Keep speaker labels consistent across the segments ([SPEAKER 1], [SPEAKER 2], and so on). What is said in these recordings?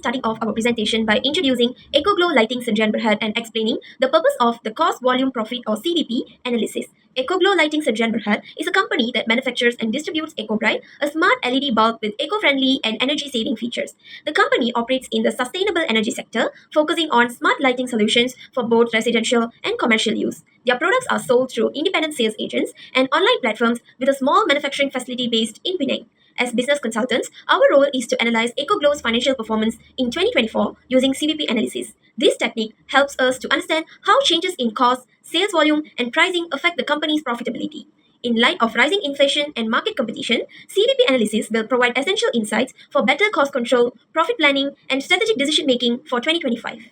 [SPEAKER 1] starting off our presentation by introducing EcoGlow Lighting Sanjan Berhad and explaining the purpose of the cost volume profit or CVP analysis. EcoGlow Lighting Sanjan Berhad is a company that manufactures and distributes EcoBright, a smart LED bulb with eco-friendly and energy-saving features. The company operates in the sustainable energy sector, focusing on smart lighting solutions for both residential and commercial use. Their products are sold through independent sales agents and online platforms with a small manufacturing facility based in Penang. As business consultants, our role is to analyze EcoGlow's financial performance in 2024 using CVP analysis. This technique helps us to understand how changes in cost, sales volume, and pricing affect the company's profitability. In light of rising inflation and market competition, CVP analysis will provide essential insights for better cost control, profit planning, and strategic decision making for 2025.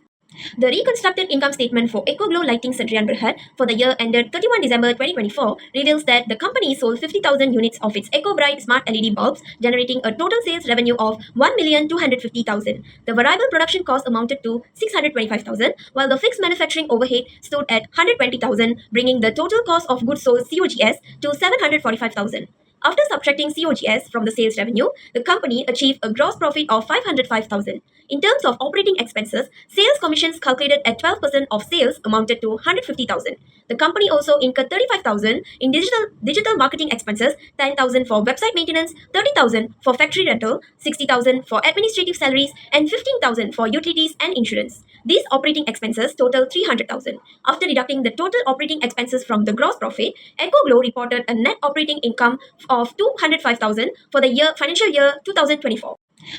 [SPEAKER 1] The reconstructed income statement for EcoGlow Lighting Santrian Berhad for the year ended 31 December 2024 reveals that the company sold 50,000 units of its EcoBright smart LED bulbs, generating a total sales revenue of 1,250,000. The variable production cost amounted to 625,000, while the fixed manufacturing overhead stood at 120,000, bringing the total cost of goods sold COGS to 745,000. After subtracting COGS from the sales revenue, the company achieved a gross profit of 505,000. In terms of operating expenses, sales commissions calculated at 12% of sales amounted to 150,000. The company also incurred 35,000 in digital marketing expenses, 10,000 for website maintenance, 30,000 for factory rental, 60,000 for administrative salaries, and 15,000 for utilities and insurance. These operating expenses total 300,000. After deducting the total operating expenses from the gross profit, EcoGlow reported a net operating income of 205,000 for the financial year 2024.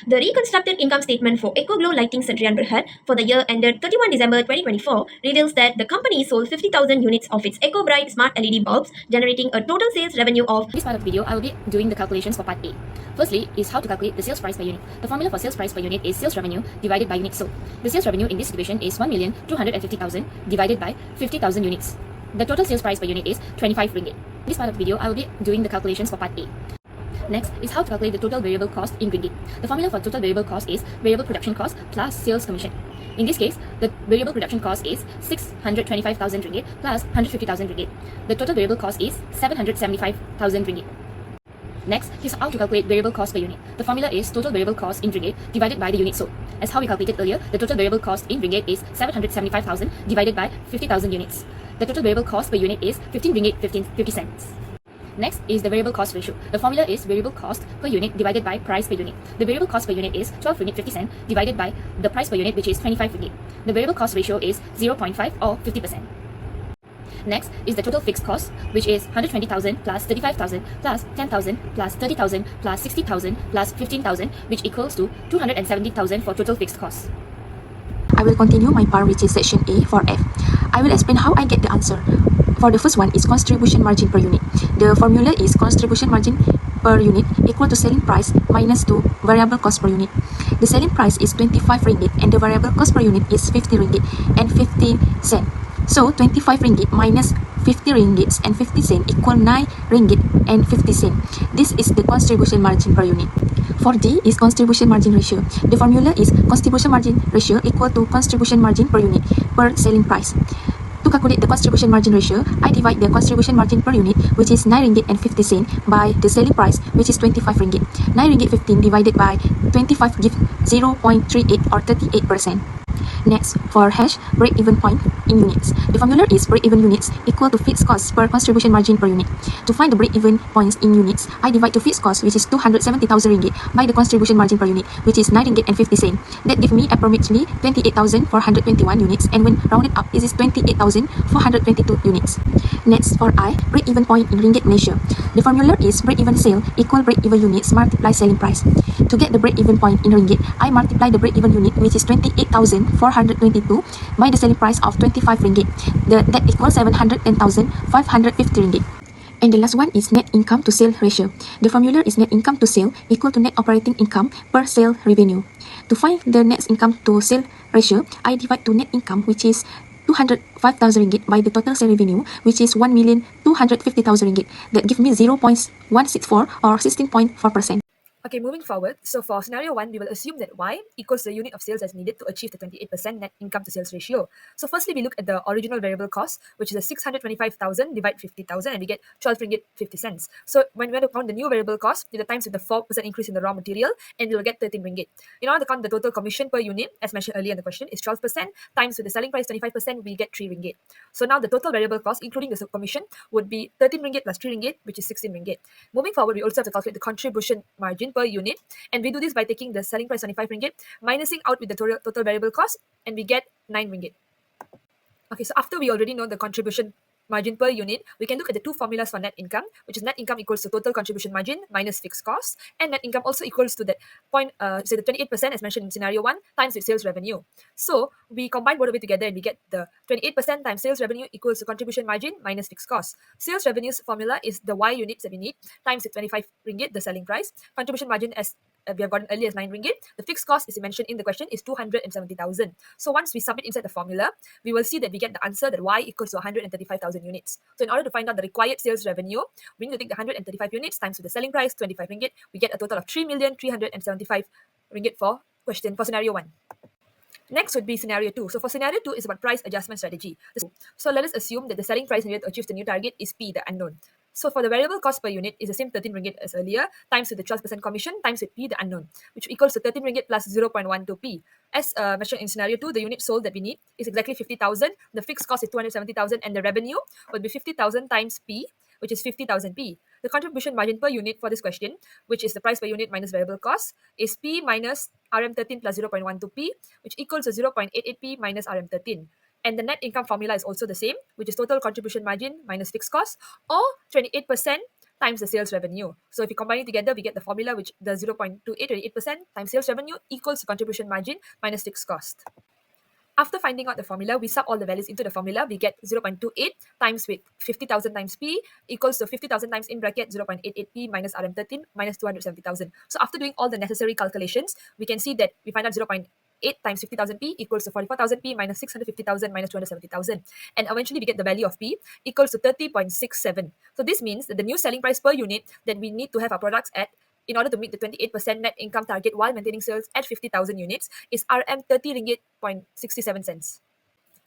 [SPEAKER 1] The reconstructed income statement for EcoGlow Lighting Santrian Berhad for the year ended 31 December 2024 reveals that the company sold 50,000 units of its EcoBright smart LED bulbs, generating a total sales revenue of...
[SPEAKER 2] In this part of the video, I will be doing the calculations for part A. Firstly is how to calculate the sales price per unit. The formula for sales price per unit is sales revenue divided by units sold. The sales revenue in this situation is 1,250,000 divided by 50,000 units. The total sales price per unit is 25 ringgit. In this part of the video, I will be doing the calculations for part A. Next is how to calculate the total variable cost in ringgit. The formula for total variable cost is variable production cost plus sales commission. In this case, the variable production cost is 625,000 ringgit plus 150,000 ringgit. The total variable cost is 775,000 ringgit. Next is how to calculate variable cost per unit. The formula is total variable cost in ringgit divided by the unit sold. As how we calculated earlier, the total variable cost in ringgit is 775,000 divided by 50,000 units. The total variable cost per unit is 15 ringgit 50 cents. Next is the variable cost ratio. The formula is variable cost per unit divided by price per unit. The variable cost per unit is 12 ringgit 50 cent divided by the price per unit, which is 25 ringgit. The variable cost ratio is 0.5 or 50%. Next is the total fixed cost, which is 120,000 plus 35,000 plus 10,000 plus 30,000 plus 60,000 plus 15,000, which equals to 270,000 for total fixed cost.
[SPEAKER 3] I will continue my part, which is section A for F. I will explain how I get the answer. For the first one is contribution margin per unit. The formula is contribution margin per unit equal to selling price minus 2 variable cost per unit. The selling price is 25 ringgit and the variable cost per unit is 50 ringgit and 50 cent. So 25 ringgit minus 50 ringgit and 50 cent equal 9 ringgit and 50 cent. This is the contribution margin per unit. For D is contribution margin ratio. The formula is contribution margin ratio equal to contribution margin per unit per selling price. To calculate the contribution margin ratio, I divide the contribution margin per unit, which is 9 ringgit and 50 cent, by the selling price, which is 25 ringgit. 9 ringgit 15 divided by 25 gives 0.38 or 38%. Next, for hash break-even point in units. The formula is break-even units equal to fixed costs per contribution margin per unit. To find the break-even points in units, I divide the fixed cost, which is 270,000 ringgit, by the contribution margin per unit, which is 9 ringgit and 50 cent. That gives me approximately 28,421 units, and when rounded up, this is 28,422 units. Next, for I, break-even point in ringgit Malaysia. The formula is break-even sale equal break-even units multiply selling price. To get the break-even point in ringgit, I multiply the break-even unit, which is 28,422, by the selling price of 25 ringgit. That equals 710,550 ringgit. And the last one is net income to sale ratio. The formula is net income to sale equal to net operating income per sale revenue. To find the net income to sale ratio, I divide to net income, which is 205,000 ringgit, by the total sale revenue, which is 1,250,000 ringgit. That gives me 0.164 or 16.4%.
[SPEAKER 4] Okay, moving forward, so for scenario 1, we will assume that Y equals the unit of sales as needed to achieve the 28% net income to sales ratio. So firstly, we look at the original variable cost, which is a 625,000 divided 50,000, and we get 12 ringgit 50 cents. So when we want to count the new variable cost, we times with the 4% increase in the raw material, and we will get 13 ringgit. In order to count the total commission per unit, as mentioned earlier in the question, is 12%, times with the selling price 25%, we get 3 ringgit. So now the total variable cost, including the commission, would be 13 ringgit plus 3 ringgit, which is 16 ringgit. Moving forward, we also have to calculate the contribution margin per unit, and we do this by taking the selling price 25 ringgit, minusing out with the total variable cost, and we get 9 ringgit. Okay, so after we already know the contribution margin per unit, we can look at the two formulas for net income, which is net income equals to total contribution margin minus fixed costs, and net income also equals to that say the 28% as mentioned in scenario 1 times with sales revenue. So we combine both of it together and we get the 28% times sales revenue equals to contribution margin minus fixed costs. Sales revenue's formula is the Y units that we need times with 25 ringgit, the selling price. Contribution margin as we have gotten earlier as 9 ringgit. The fixed cost, as mentioned in the question, is 270,000. So once we submit inside the formula, we will see that we get the answer that Y equals to 135,000 units. So in order to find out the required sales revenue, we need to take the 135 units times with the selling price, 25 ringgit. We get a total of 3,375,000 ringgit for scenario 1. Next would be scenario 2. So for scenario 2 is about price adjustment strategy. So let us assume that the selling price needed to achieve the new target is P, the unknown. So for the variable cost per unit is the same 13 ringgit as earlier, times with the 12% commission, times with P, the unknown, which equals to 13 ringgit plus 0.12 P. As mentioned in scenario 2, the unit sold that we need is exactly 50,000. The fixed cost is 270,000, and the revenue would be 50,000 times P, which is 50,000 P. The contribution margin per unit for this question, which is the price per unit minus variable cost, is P minus RM13 plus 0.12 P, which equals to 0.88 P minus RM13. And the net income formula is also the same, which is total contribution margin minus fixed cost, or 28% times the sales revenue. So if you combine it together, we get the formula, which the 0.28, 28% times sales revenue equals to contribution margin minus fixed cost. After finding out the formula, we sub all the values into the formula. We get 0.28 times with 50,000 times P equals to 50,000 times in bracket 0.88 P minus RM13 minus 270,000. So after doing all the necessary calculations, we can see that we find out 0.8 times 50,000 P equals to 44,000 P minus 650,000 minus 270,000. And eventually we get the value of P equals to 30.67. So this means that the new selling price per unit that we need to have our products at in order to meet the 28% net income target while maintaining sales at 50,000 units is RM 30 ringgit 67 cents.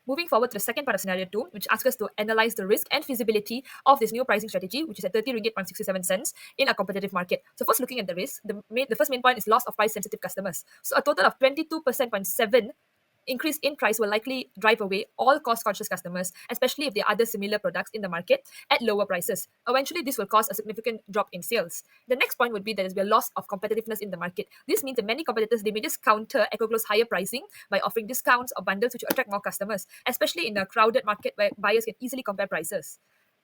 [SPEAKER 4] Moving forward to the second part of scenario 2, which asks us to analyze the risk and feasibility of this new pricing strategy, which is at 30 ringgit 67 cents in a competitive market. So first looking at the risk, the first main point is loss of price sensitive customers. So a total of 22.7% increase in price will likely drive away all cost-conscious customers, especially if there are other similar products in the market at lower prices. Eventually, this will cause a significant drop in sales. The next point would be there is a loss of competitiveness in the market. This means that many competitors, they may just counter EcoGlow's higher pricing by offering discounts or bundles which will attract more customers, especially in a crowded market where buyers can easily compare prices.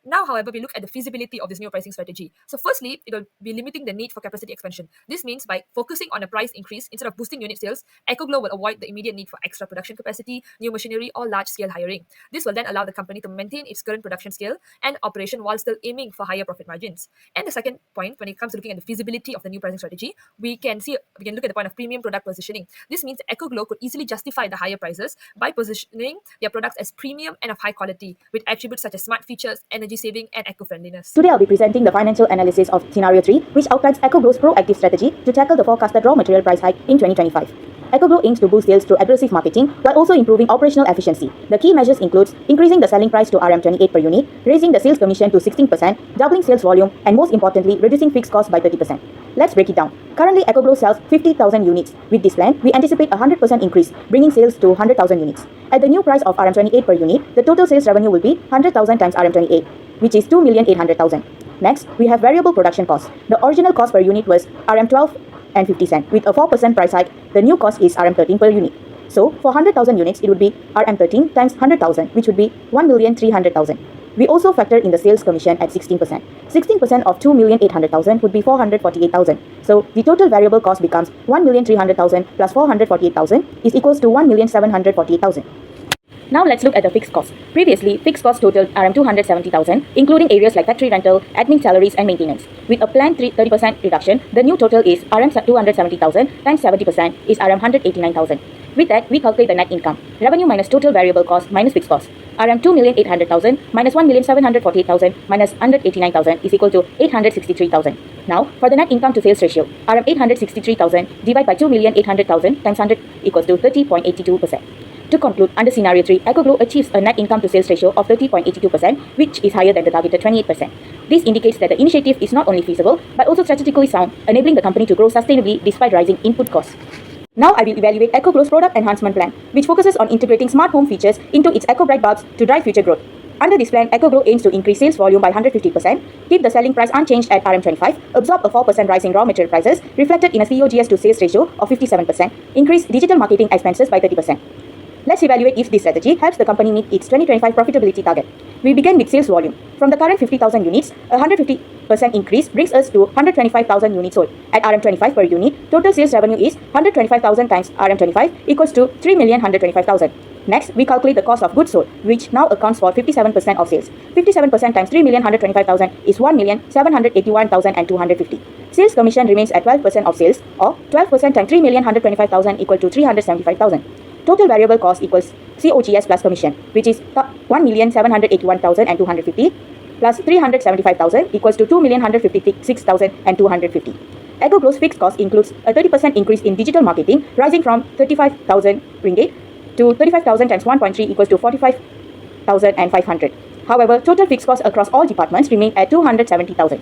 [SPEAKER 4] Now, however, we look at the feasibility of this new pricing strategy. So firstly, it will be limiting the need for capacity expansion. This means by focusing on a price increase instead of boosting unit sales, EcoGlow will avoid the immediate need for extra production capacity, new machinery, or large-scale hiring. This will then allow the company to maintain its current production scale and operation while still aiming for higher profit margins. And the second point, when it comes to looking at the feasibility of the new pricing strategy, we can look at the point of premium product positioning. This means that EcoGlow could easily justify the higher prices by positioning their products as premium and of high quality, with attributes such as smart features, energy saving, and eco-friendliness.
[SPEAKER 5] Today I'll be presenting the financial analysis of Scenario 3, which outlines EcoGlow's proactive strategy to tackle the forecasted raw material price hike in 2025. EcoGlow aims to boost sales through aggressive marketing while also improving operational efficiency. The key measures include increasing the selling price to RM28 per unit, raising the sales commission to 16%, doubling sales volume, and most importantly, reducing fixed costs by 30%. Let's break it down. Currently, EcoGlow sells 50,000 units. With this plan, we anticipate a 100% increase, bringing sales to 100,000 units. At the new price of RM28 per unit, the total sales revenue will be 100,000 times RM28, which is 2,800,000. Next, we have variable production costs. The original cost per unit was RM12 and 50 cents. With a 4% price hike, the new cost is RM13 per unit. So, for 100,000 units, it would be RM13 times 100,000, which would be 1,300,000. We also factor in the sales commission at 16%. 16% of 2,800,000 would be 448,000. So, the total variable cost becomes 1,300,000 plus 448,000 is equals to 1,748,000. Now let's look at the fixed cost. Previously, fixed cost totaled RM270,000, including areas like factory rental, admin salaries, and maintenance. With a planned 30% reduction, the new total is RM270,000 times 70% is RM189,000. With that, we calculate the net income. Revenue minus total variable cost minus fixed cost. RM 2,800,000 minus 1,748,000 minus 189,000 is equal to 863,000. Now, for the net income to sales ratio, RM 863,000 divided by 2,800,000 times 100 equals to 30.82%. To conclude, under scenario 3, EcoGlow achieves a net income to sales ratio of 30.82%, which is higher than the targeted 28%. This indicates that the initiative is not only feasible, but also strategically sound, enabling the company to grow sustainably despite rising input costs. Now I will evaluate EcoGlow's product enhancement plan, which focuses on integrating smart home features into its EcoBright bulbs to drive future growth. Under this plan, EcoGlow aims to increase sales volume by 150%, keep the selling price unchanged at RM25, absorb a 4% rise in raw material prices, reflected in a COGS to sales ratio of 57%, increase digital marketing expenses by 30%. Let's evaluate if this strategy helps the company meet its 2025 profitability target. We begin with sales volume. From the current 50,000 units, a 150% increase brings us to 125,000 units sold. At RM25 per unit, total sales revenue is 125,000 times RM25 equals to 3,125,000. Next, we calculate the cost of goods sold, which now accounts for 57% of sales. 57% times 3,125,000 is 1,781,250. Sales commission remains at 12% of sales, or 12% times 3,125,000 equal to 375,000. Total variable cost equals COGS plus commission, which is 1,781,250 plus 375,000 equals to 2,156,250. EcoGlow's fixed cost includes a 30% increase in digital marketing, rising from 35,000 ringgit to 35,000 times 1.3 equals to 45,500. However, total fixed costs across all departments remain at 270,000.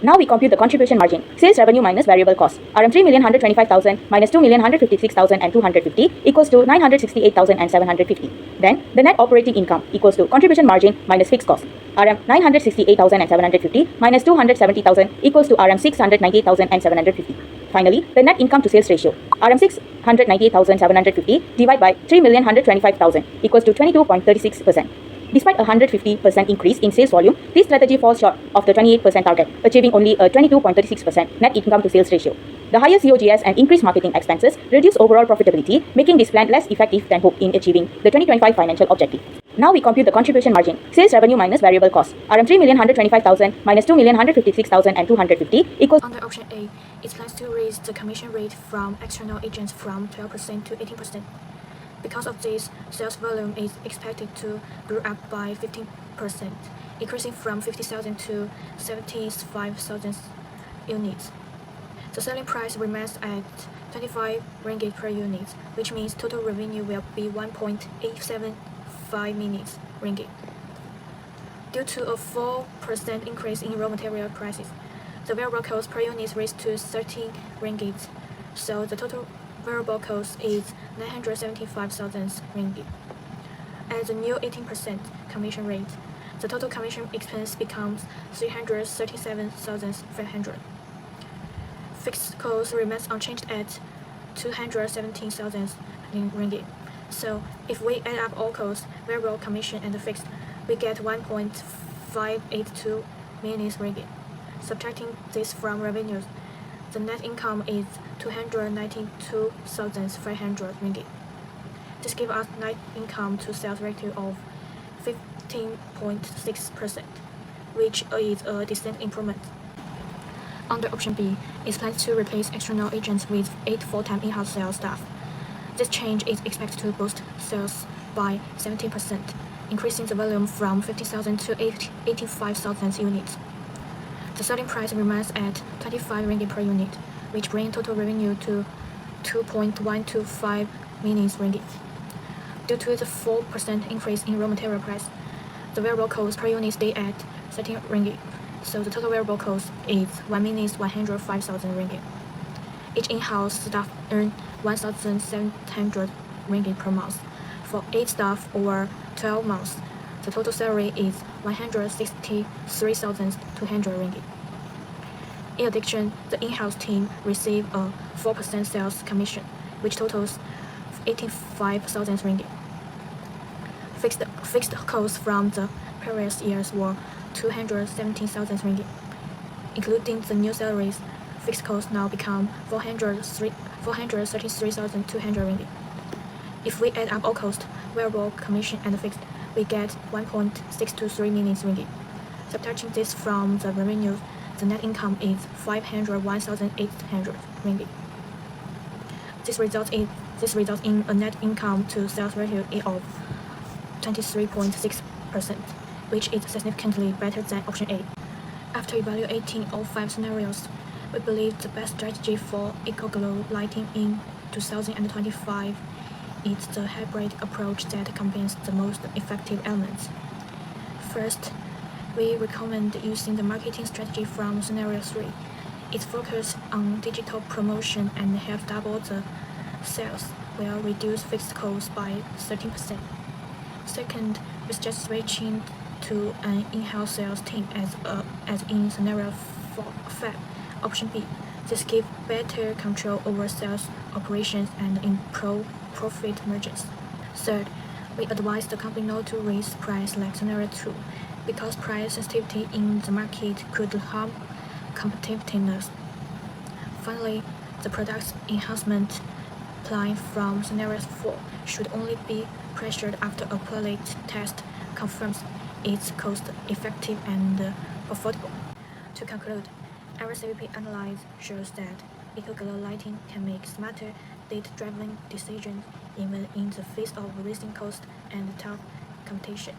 [SPEAKER 5] Now we compute the contribution margin, sales revenue minus variable cost. RM 3,125,000 minus 2,156,250 equals to 968,750. Then, the net operating income equals to contribution margin minus fixed cost. RM 968,750 minus 270,000 equals to RM 698,750. Finally, the net income to sales ratio. RM 698,750 divided by 3,125,000 equals to 22.36%. Despite a 150% increase in sales volume, this strategy falls short of the 28% target, achieving only a 22.36% net income to sales ratio. The higher COGS and increased marketing expenses reduce overall profitability, making this plan less effective than hoped in achieving the 2025 financial objective. Now we compute the contribution margin, sales revenue minus variable cost. RM 3,125,000 minus 2,156,250 equals.
[SPEAKER 6] Under option A, it plans to raise the commission rate from external agents from 12% to 18%. Because of this, sales volume is expected to grow up by 15%, increasing from 50,000 to 75,000 units. The selling price remains at 25 ringgit per unit, which means total revenue will be 1.875 million ringgit. Due to a 4% increase in raw material prices, the variable cost per unit raised to 13 ringgit, so the total variable cost is 975,000 ringgit. At the new 18% commission rate, the total commission expense becomes 337,500. Fixed cost remains unchanged at 217,000 ringgit. So, if we add up all costs, variable commission and the fixed, we get 1.582 million ringgit. Subtracting this from revenues, the net income is 292,500 ringgit. This gives us net income to sales ratio of 15.6%, which is a decent improvement. Under option B, it plans to replace external agents with 8 full-time in-house sales staff. This change is expected to boost sales by 17%, increasing the volume from 50,000 to 85,000 units. The selling price remains at 25 ringgit per unit, which brings total revenue to 2.125 million ringgit. Due to the 4% increase in raw material price, the variable cost per unit stay at 13 ringgit, so the total variable cost is 1,105,000 ringgit. Each in-house staff earn 1,700 ringgit per month. For 8 staff over 12 months, the total salary is 163,200 ringgit. In addition, the in-house team receive a 4% sales commission, which totals 85,000 ringgit. Fixed costs from the previous years were 217,000 ringgit. Including the new salaries, fixed costs now become 433,200 ringgit. If we add up all costs, variable commission and fixed, we get 1.623 million ringgit. Subtracting this from the revenue, the net income is 501,800 ringgit. This results in This results in a net income to sales ratio of 23.6%, which is significantly better than option A. After evaluating all 5 scenarios, we believe the best strategy for EcoGlow lighting in 2025 is the hybrid approach that combines the most effective elements. First, we recommend using the marketing strategy from scenario 3. It focuses on digital promotion and helps double the sales while reduce fixed costs by 13%. Second, we suggest switching to an in-house sales team as in scenario 5, option B. This gives better control over sales operations and improve profit margins. Third, we advise the company not to raise price like scenario 2, because price sensitivity in the market could harm competitiveness. Finally, the product's enhancement plan from scenario 4 should only be pressured after a quality test confirms it's cost-effective and profitable. To conclude, our CVP analysis shows that EcoGlow lighting can make smarter, data-driven decisions even in the face of rising cost and tough competition.